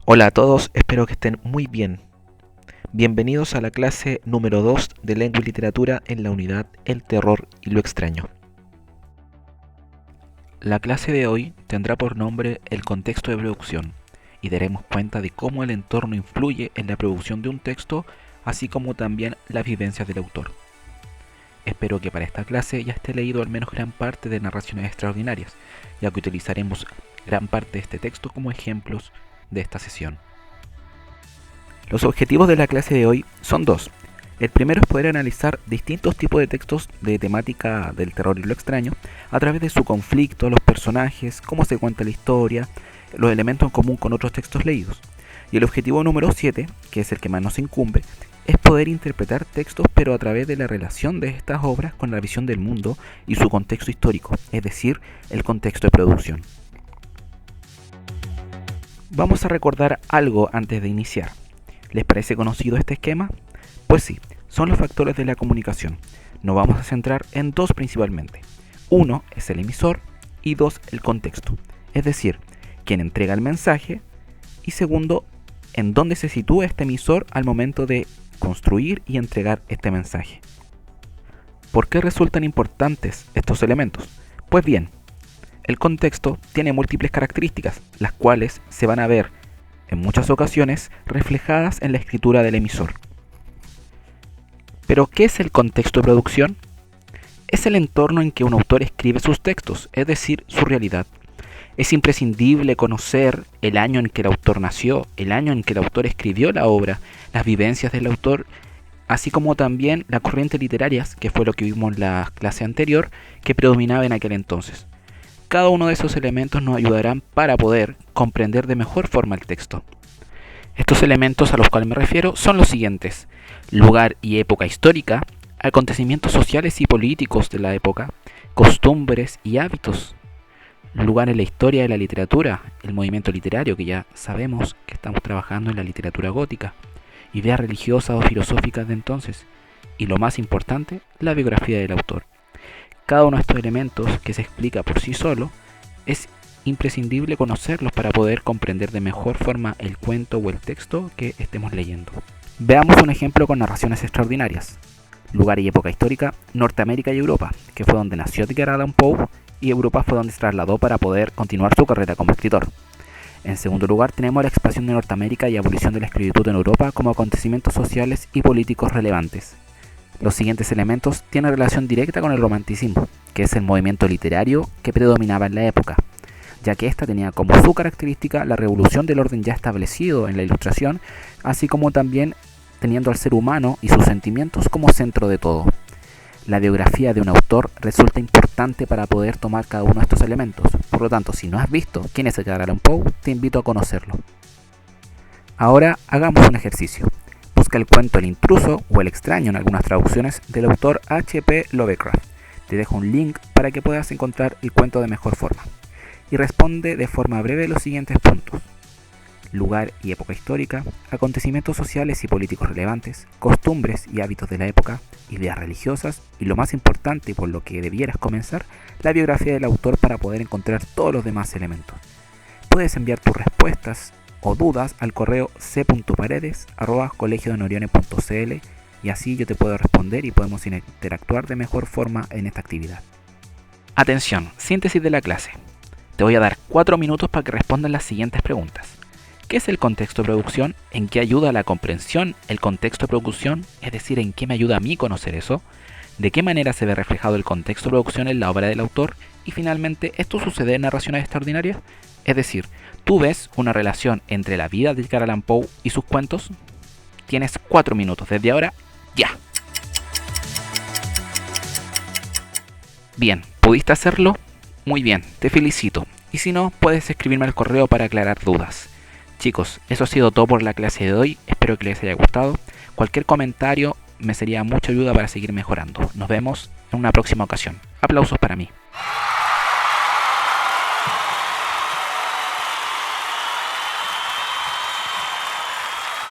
Hola a todos, espero que estén muy bien. Bienvenidos a la clase número 2 de Lengua y Literatura en la unidad El terror y lo extraño. La clase de hoy tendrá por nombre el contexto de producción y daremos cuenta de cómo el entorno influye en la producción de un texto, así como también las vivencias del autor. Espero que para esta clase ya esté leído al menos gran parte de Narraciones Extraordinarias, ya que utilizaremos gran parte de este texto como ejemplos de esta sesión. Los objetivos de la clase de hoy son dos. El primero es poder analizar distintos tipos de textos de temática del terror y lo extraño a través de su conflicto, los personajes, cómo se cuenta la historia, los elementos en común con otros textos leídos. Y el objetivo número 7, que es el que más nos incumbe, es poder interpretar textos pero a través de la relación de estas obras con la visión del mundo y su contexto histórico, es decir, el contexto de producción. Vamos a recordar algo antes de iniciar. ¿Les parece conocido este esquema? Pues sí, son los factores de la comunicación. Nos vamos a centrar en dos principalmente. Uno es el emisor y dos el contexto, es decir, quien entrega el mensaje, y segundo, en dónde se sitúa este emisor al momento de construir y entregar este mensaje. ¿Por qué resultan importantes estos elementos? Pues bien, el contexto tiene múltiples características, las cuales se van a ver en muchas ocasiones reflejadas en la escritura del emisor. Pero, ¿qué es el contexto de producción? Es el entorno en que un autor escribe sus textos, es decir, su realidad. Es imprescindible conocer el año en que el autor nació, el año en que el autor escribió la obra, las vivencias del autor, así como también las corrientes literarias, que fue lo que vimos en la clase anterior, que predominaba en aquel entonces. Cada uno de esos elementos nos ayudarán para poder comprender de mejor forma el texto. Estos elementos a los cuales me refiero son los siguientes: lugar y época histórica, acontecimientos sociales y políticos de la época, costumbres y hábitos, lugar en la historia de la literatura, el movimiento literario, que ya sabemos que estamos trabajando en la literatura gótica, ideas religiosas o filosóficas de entonces, y lo más importante, la biografía del autor. Cada uno de estos elementos, que se explica por sí solo, es imprescindible conocerlos para poder comprender de mejor forma el cuento o el texto que estemos leyendo. Veamos un ejemplo con Narraciones Extraordinarias. Lugar y época histórica: Norteamérica y Europa, que fue donde nació Edgar Allan Poe, y Europa fue donde se trasladó para poder continuar su carrera como escritor. En segundo lugar tenemos la expansión de Norteamérica y abolición de la esclavitud en Europa como acontecimientos sociales y políticos relevantes. Los siguientes elementos tienen relación directa con el romanticismo, que es el movimiento literario que predominaba en la época, ya que ésta tenía como su característica la revolución del orden ya establecido en la Ilustración, así como también teniendo al ser humano y sus sentimientos como centro de todo. La biografía de un autor resulta importante para poder tomar cada uno de estos elementos. Por lo tanto, si no has visto quién es Edgar Allan Poe, te invito a conocerlo. Ahora hagamos un ejercicio. Busca el cuento El intruso o El extraño en algunas traducciones del autor H.P. Lovecraft. Te dejo un link para que puedas encontrar el cuento de mejor forma. Y responde de forma breve los siguientes puntos: lugar y época histórica, acontecimientos sociales y políticos relevantes, costumbres y hábitos de la época, ideas religiosas y, lo más importante y por lo que debieras comenzar, la biografía del autor para poder encontrar todos los demás elementos. Puedes enviar tus respuestas o dudas al correo c.paredes@colegiodenorione.cl y así yo te puedo responder y podemos interactuar de mejor forma en esta actividad. Atención, síntesis de la clase. Te voy a dar 4 minutos para que respondas las siguientes preguntas. ¿Qué es el contexto de producción? ¿En qué ayuda a la comprensión el contexto de producción? Es decir, ¿en qué me ayuda a mí conocer eso? ¿De qué manera se ve reflejado el contexto de producción en la obra del autor? Y finalmente, ¿esto sucede en Narraciones Extraordinarias? Es decir, ¿tú ves una relación entre la vida de Edgar Allan Poe y sus cuentos? Tienes 4 minutos desde ahora, ya. Bien, ¿pudiste hacerlo? Muy bien, te felicito. Y si no, puedes escribirme al correo para aclarar dudas. Chicos, eso ha sido todo por la clase de hoy, espero que les haya gustado. Cualquier comentario me sería mucha ayuda para seguir mejorando. Nos vemos en una próxima ocasión. Aplausos para mí.